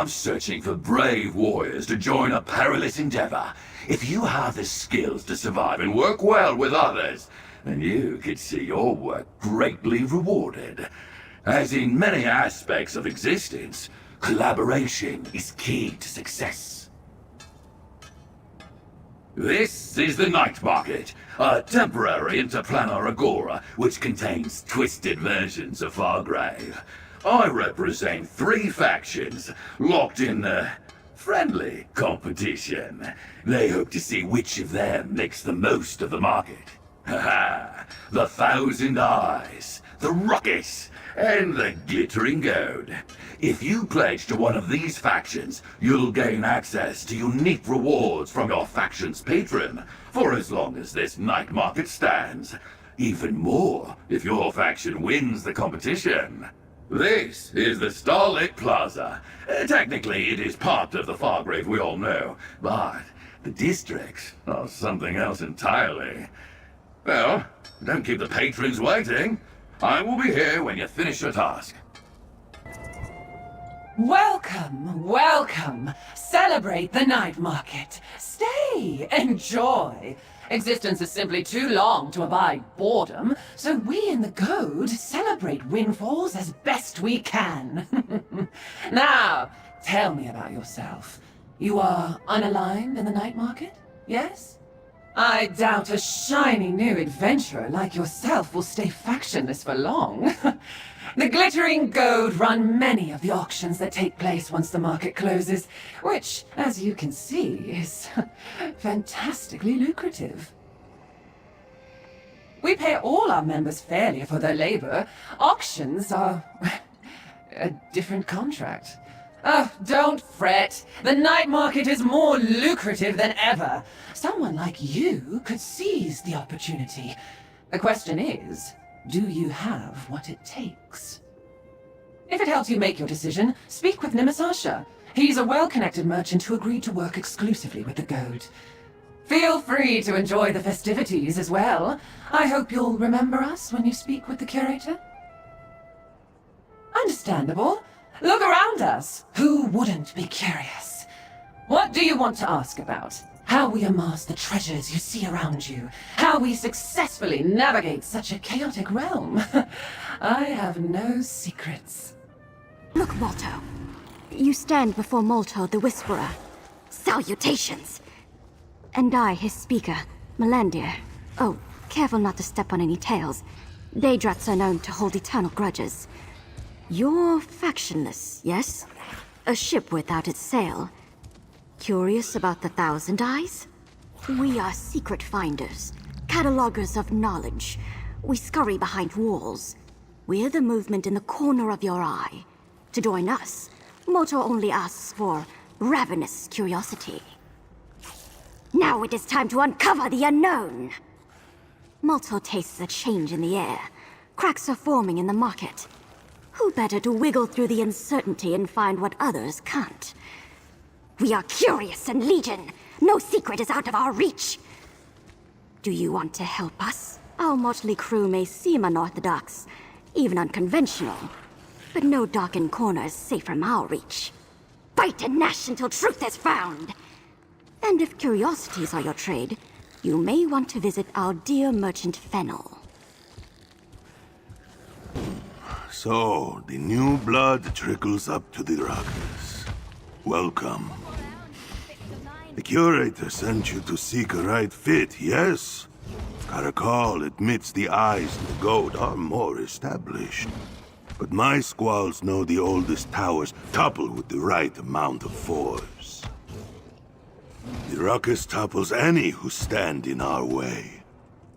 I'm searching for brave warriors to join a perilous endeavor. If you have the skills to survive and work well with others, then you could see your work greatly rewarded. As in many aspects of existence, collaboration is key to success. This is the Night Market, a temporary interplanar agora which contains twisted versions of Fargrave. I represent 3 factions, locked in friendly competition. They hope to see which of them makes the most of the market. Haha, the Thousand Eyes, the Ruckus, and the Glittering Gold. If you pledge to one of these factions, you'll gain access to unique rewards from your faction's patron, for as long as this night market stands. Even more if your faction wins the competition. This is the Starlit Plaza. Technically, it is part of the Fargrave we all know, but the districts are something else entirely. Well, don't keep the patrons waiting. I will be here when you finish your task. Welcome, welcome. Celebrate the night market. Stay, enjoy. Existence is simply too long to abide boredom, so we in the Goad celebrate windfalls as best we can. Now, tell me about yourself. You are unaligned in the night market, yes? I doubt a shiny new adventurer like yourself will stay factionless for long. The Glittering Goad run many of the auctions that take place once the market closes, which, as you can see, is fantastically lucrative. We pay all our members fairly for their labor. Auctions are a different contract. Oh, don't fret. The night market is more lucrative than ever. Someone like you could seize the opportunity. The question is, do you have what it takes? If it helps you make your decision, speak with Nimisasha. He's a well-connected merchant who agreed to work exclusively with the Goad. Feel free to enjoy the festivities as well. I hope you'll remember us when you speak with the curator. Understandable. Look around us. Who wouldn't be curious? What do you want to ask about? How we amass the treasures you see around you. How we successfully navigate such a chaotic realm. I have no secrets. Look, Molto. You stand before Molto the Whisperer. Salutations! And I, his speaker, Melandir. Oh, careful not to step on any tails. Daedrats are known to hold eternal grudges. You're factionless, yes? A ship without its sail. Curious about the Thousand Eyes? We are secret finders, catalogers of knowledge. We scurry behind walls. We're the movement in the corner of your eye. To join us, Moto only asks for ravenous curiosity. Now it is time to uncover the unknown! Molto tastes a change in the air. Cracks are forming in the market. Who better to wiggle through the uncertainty and find what others can't? We are curious and legion. No secret is out of our reach. Do you want to help us? Our motley crew may seem unorthodox, even unconventional, but no darkened corner is safe from our reach. Fight and gnash until truth is found! And if curiosities are your trade, you may want to visit our dear merchant Fennel. So, the new blood trickles up to the Ruckus. Welcome. The curator sent you to seek a right fit, yes? Caracal admits the eyes and the goat are more established. But my squalls know the oldest towers topple with the right amount of force. The Ruckus topples any who stand in our way.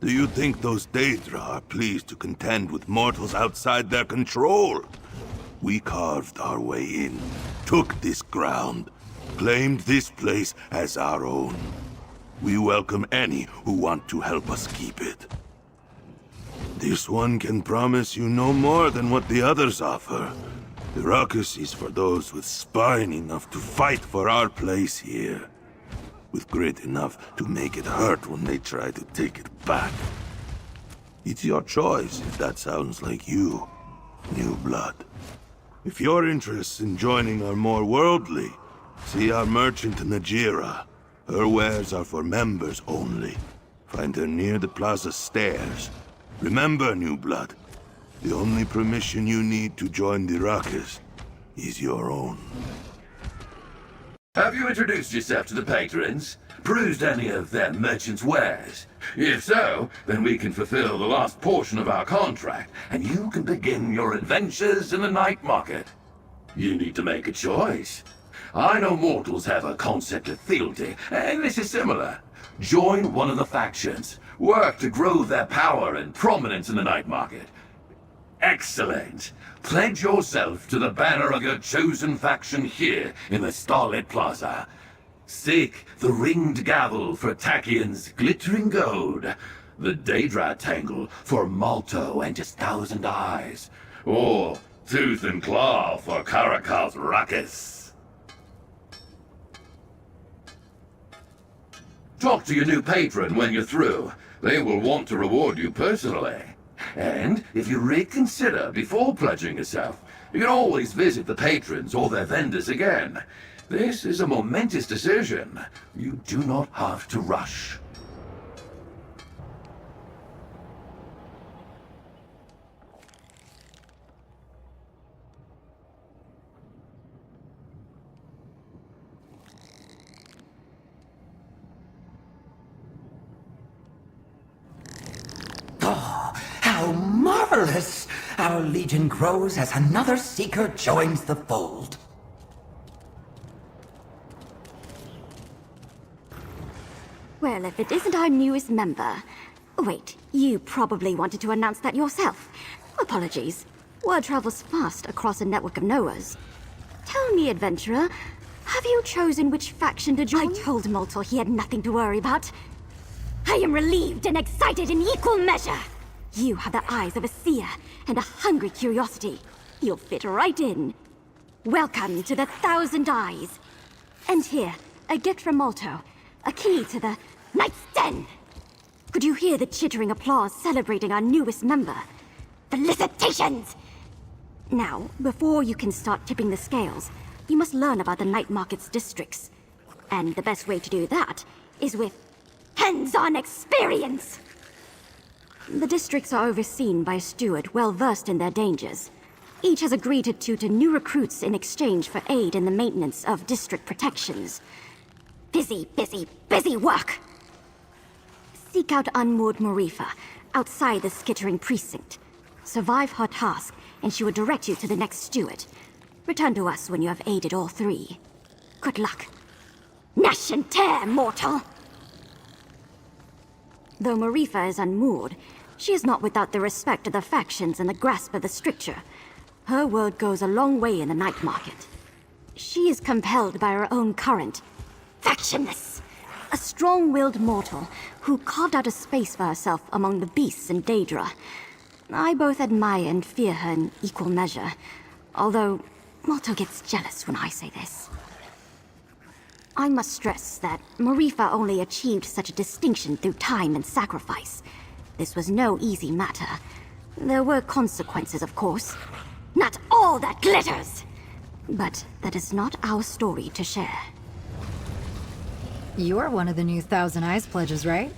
Do you think those Daedra are pleased to contend with mortals outside their control? We carved our way in, took this ground, claimed this place as our own. We welcome any who want to help us keep it. This one can promise you no more than what the others offer. The Ruckus is for those with spine enough to fight for our place here. With grit enough to make it hurt when they try to take it back. It's your choice if that sounds like you, new blood. If your interests in joining are more worldly, see our merchant Najira. Her wares are for members only. Find her near the plaza stairs. Remember, New Blood, the only permission you need to join the Ruckus is your own. Have you introduced yourself to the patrons? Perused any of their merchants' wares? If so, then we can fulfill the last portion of our contract, and you can begin your adventures in the night market. You need to make a choice. I know mortals have a concept of fealty, and this is similar. Join one of the factions. Work to grow their power and prominence in the night market. Excellent. Pledge yourself to the banner of your chosen faction here in the Starlit Plaza. Seek the ringed gavel for Tachion's glittering gold, the Daedra tangle for Malto and his 1,000 eyes, or Tooth and Claw for Carakal's ruckus. Talk to your new patron when you're through. They will want to reward you personally. And if you reconsider before pledging yourself, you can always visit the patrons or their vendors again. This is a momentous decision. You do not have to rush. How marvelous! Our legion grows as another seeker joins the fold. Well, if it isn't our newest member... Wait, you probably wanted to announce that yourself. Apologies. Word travels fast across a network of Noahs. Tell me, adventurer, have you chosen which faction to join? I told Moltor he had nothing to worry about. I am relieved and excited in equal measure. You have the eyes of a seer and a hungry curiosity. You'll fit right in. Welcome to the 1,000 Eyes. And here, a gift from Molto. A key to the Night's Den. Could you hear the chittering applause celebrating our newest member? Felicitations! Now, before you can start tipping the scales, you must learn about the night market's districts. And the best way to do that is with hands-on experience! The districts are overseen by a steward well-versed in their dangers. Each has agreed to tutor new recruits in exchange for aid in the maintenance of district protections. Busy, busy, busy work! Seek out unmoored Marifa, outside the skittering precinct. Survive her task, and she will direct you to the next steward. Return to us when you have aided all three. Good luck. Gnash and tear, mortal! Though Marifa is unmoored, she is not without the respect of the factions and the grasp of the stricture. Her word goes a long way in the night market. She is compelled by her own current. Factionless! A strong-willed mortal who carved out a space for herself among the beasts in Daedra. I both admire and fear her in equal measure, although Molto gets jealous when I say this. I must stress that Marifa only achieved such a distinction through time and sacrifice. This was no easy matter. There were consequences, of course. Not all that glitters! But that is not our story to share. You're one of the new 1,000 Eyes pledges, right?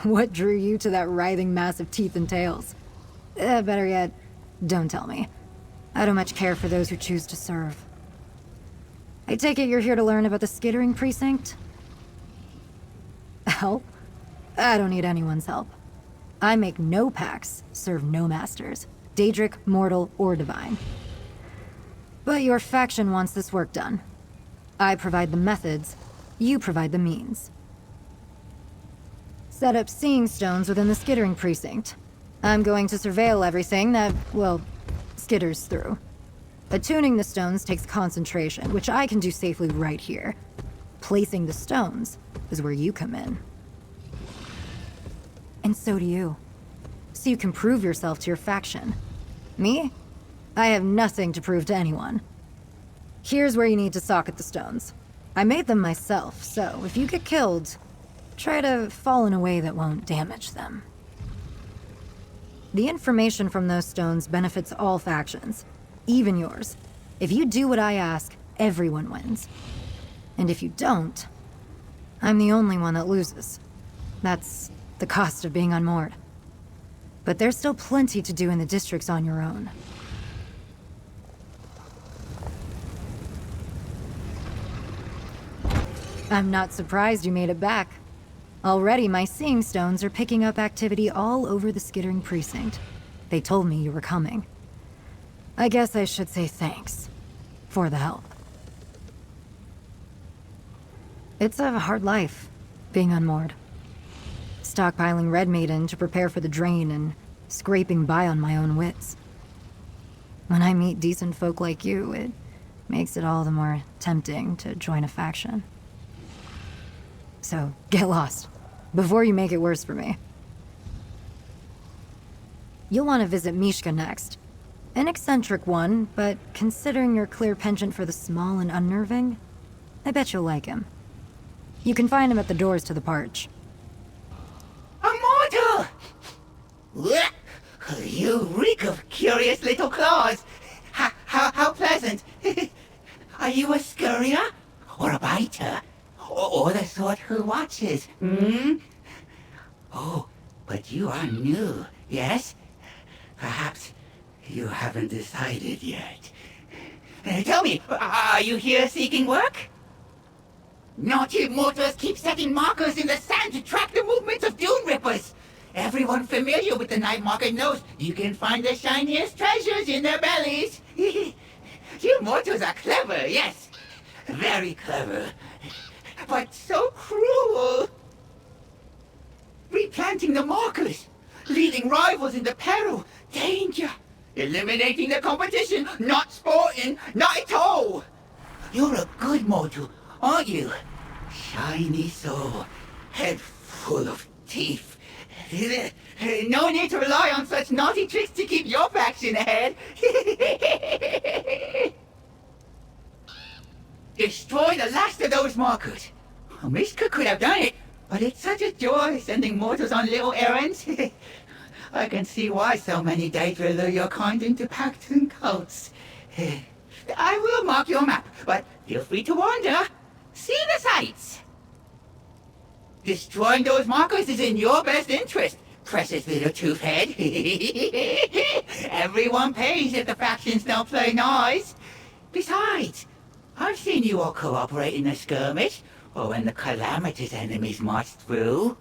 What drew you to that writhing mass of teeth and tails? Better yet, don't tell me. I don't much care for those who choose to serve. I take it you're here to learn about the Skittering Precinct? Help? I don't need anyone's help. I make no pacts, serve no masters. Daedric, mortal, or divine. But your faction wants this work done. I provide the methods, you provide the means. Set up seeing stones within the Skittering Precinct. I'm going to surveil everything that, well, skitters through. Attuning the stones takes concentration, which I can do safely right here. Placing the stones is where you come in. And so do you. So you can prove yourself to your faction. Me? I have nothing to prove to anyone. Here's where you need to socket the stones. I made them myself, so if you get killed, try to fall in a way that won't damage them. The information from those stones benefits all factions. even yours. If you do what I ask, everyone wins. And if you don't, I'm the only one that loses. That's the cost of being unmoored. But there's still plenty to do in the districts on your own. I'm not surprised you made it back. Already, my Seeing Stones are picking up activity all over the Skittering Precinct. They told me you were coming. I guess I should say thanks for the help. It's a hard life, being unmoored. Stockpiling Red Maiden to prepare for the drain and scraping by on my own wits. When I meet decent folk like you, it makes it all the more tempting to join a faction. So, get lost, before you make it worse for me. You'll want to visit Mishka next. An eccentric one, but considering your clear penchant for the small and unnerving, I bet you'll like him. You can find him at the doors to the Parch. Immortal! Blech! You reek of curious little claws. How pleasant. Are you a scurrier? Or a biter? Or the sort who watches, hmm? Oh, but you are new, yes? Perhaps you haven't decided yet. Tell me, are you here seeking work? Naughty mortals keep setting markers in the sand to track the movements of Dune Rippers. Everyone familiar with the night market knows you can find the shiniest treasures in their bellies. You mortals are clever, yes. Very clever. But so cruel. Replanting the markers, leading rivals into peril, danger, eliminating the competition, not sporting, not at all. You're a good mortal, aren't you? Shiny soul, head full of teeth. No need to rely on such naughty tricks to keep your faction ahead. Destroy the last of those markers. Mishka could have done it, but it's such a joy sending mortals on little errands. I can see why so many Daedra lure your kind into pacts and cults. I will mark your map, but feel free to wander. See the sights. Destroying those markers is in your best interest, precious little toothhead. Everyone pays if the factions don't play nice. Besides, I've seen you all cooperate in a skirmish, or when the calamitous enemies marched through.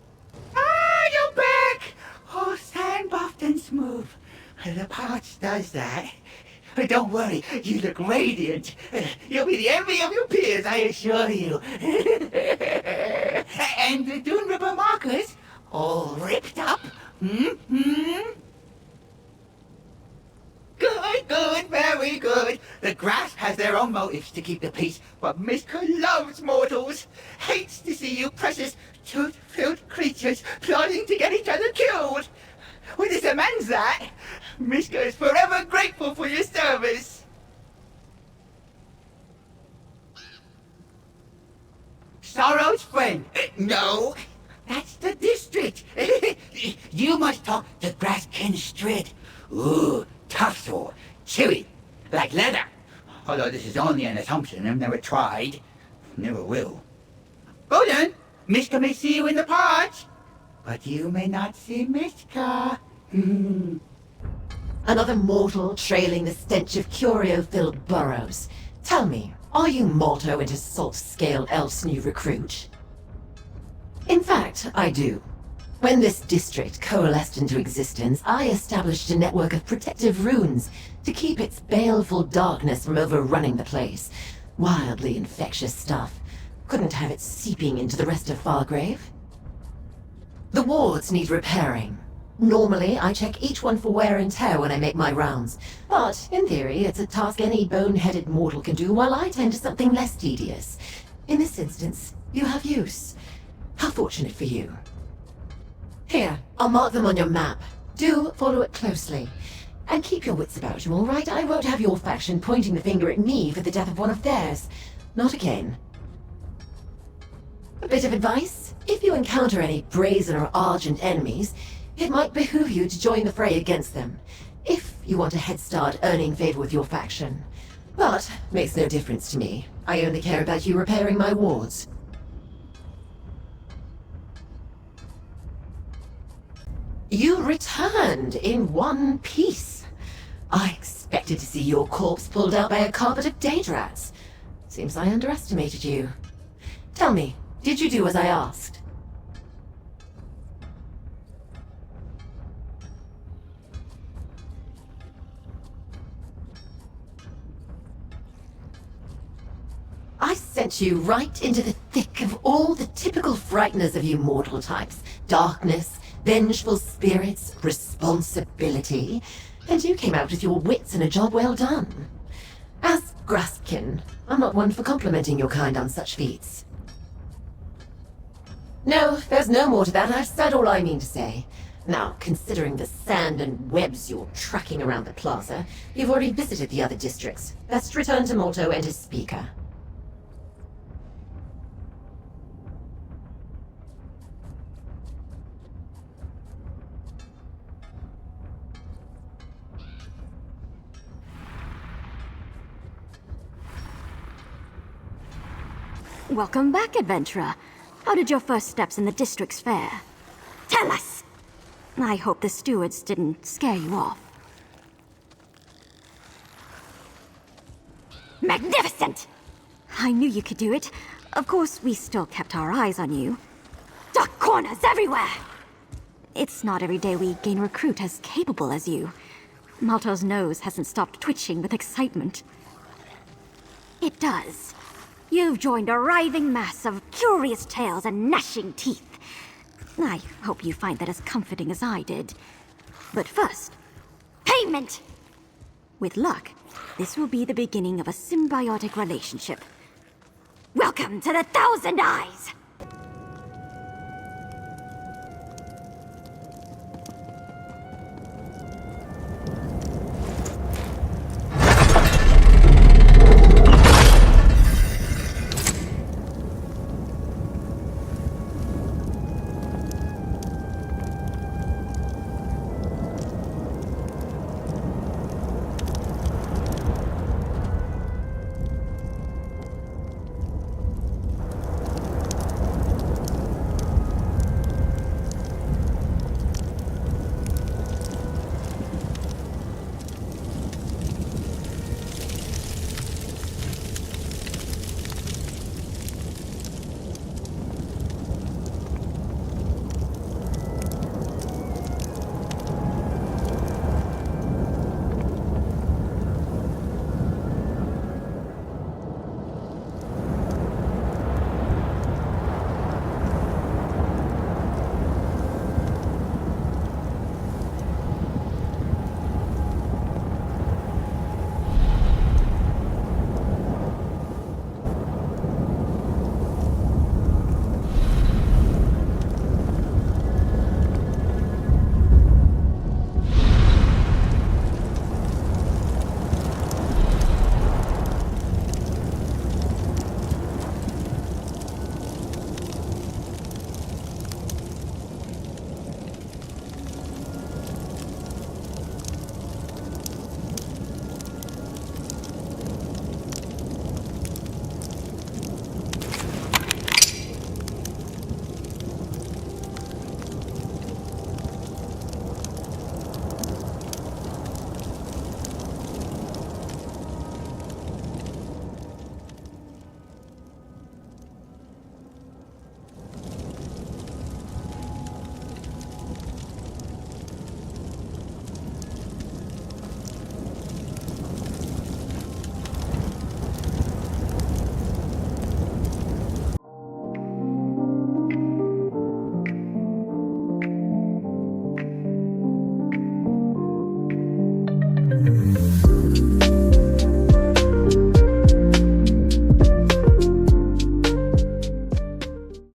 Ah, you're back! Oh, sand-buffed and smooth. The Parch does that. But don't worry, you look radiant. You'll be the envy of your peers, I assure you. And the Dune Ripper markers, all ripped up. Mm-hmm. Good, very good. The Grasp has their own motives to keep the peace, but Mishka loves mortals. Hates to see you precious, tooth-filled creatures plotting to get each other killed. Well, this amends that. Mishka is forever grateful for your service. Sorrow's friend. No, that's the district. You must talk to Graskin Strid. Ooh, tough sword. Chewy, like leather. Although this is only an assumption, I've never tried. Never will. Go then. Mishka may see you in the Parch, but you may not see Mishka. Another mortal trailing the stench of curio-filled burrows. Tell me, are you Malto and his salt-scaled elf's new recruit? In fact, I do. When this district coalesced into existence, I established a network of protective runes to keep its baleful darkness from overrunning the place. Wildly infectious stuff. Couldn't have it seeping into the rest of Fargrave. The wards need repairing. Normally, I check each one for wear and tear when I make my rounds, but in theory, it's a task any bone-headed mortal can do while I tend to something less tedious. In this instance, you have use. How fortunate for you. Here, I'll mark them on your map. Do follow it closely. And keep your wits about you, all right? I won't have your faction pointing the finger at me for the death of one of theirs. Not again. A bit of advice? If you encounter any brazen or argent enemies, it might behoove you to join the fray against them. If you want a head start earning favor with your faction. But, makes no difference to me. I only care about you repairing my wards. You returned in one piece. I expected to see your corpse pulled out by a carpet of Daedrats. Seems I underestimated you. Tell me, did you do as I asked? I sent you right into the thick of all the typical frighteners of you mortal types. Darkness, vengeful spirits, responsibility. And you came out with your wits and a job well done. As Graspkin, I'm not one for complimenting your kind on such feats. No, there's no more to that. I've said all I mean to say. Now, considering the sand and webs you're tracking around the plaza, you've already visited the other districts. Best return to Molto and his speaker. Welcome back, adventurer. How did your first steps in the districts fare? Tell us! I hope the stewards didn't scare you off. Magnificent! I knew you could do it. Of course, we still kept our eyes on you. Dark corners everywhere! It's not every day we gain a recruit as capable as you. Malto's nose hasn't stopped twitching with excitement. It does. You've joined a writhing mass of curious tales and gnashing teeth. I hope you find that as comforting as I did. But first, payment! With luck, this will be the beginning of a symbiotic relationship. Welcome to the Thousand Eyes!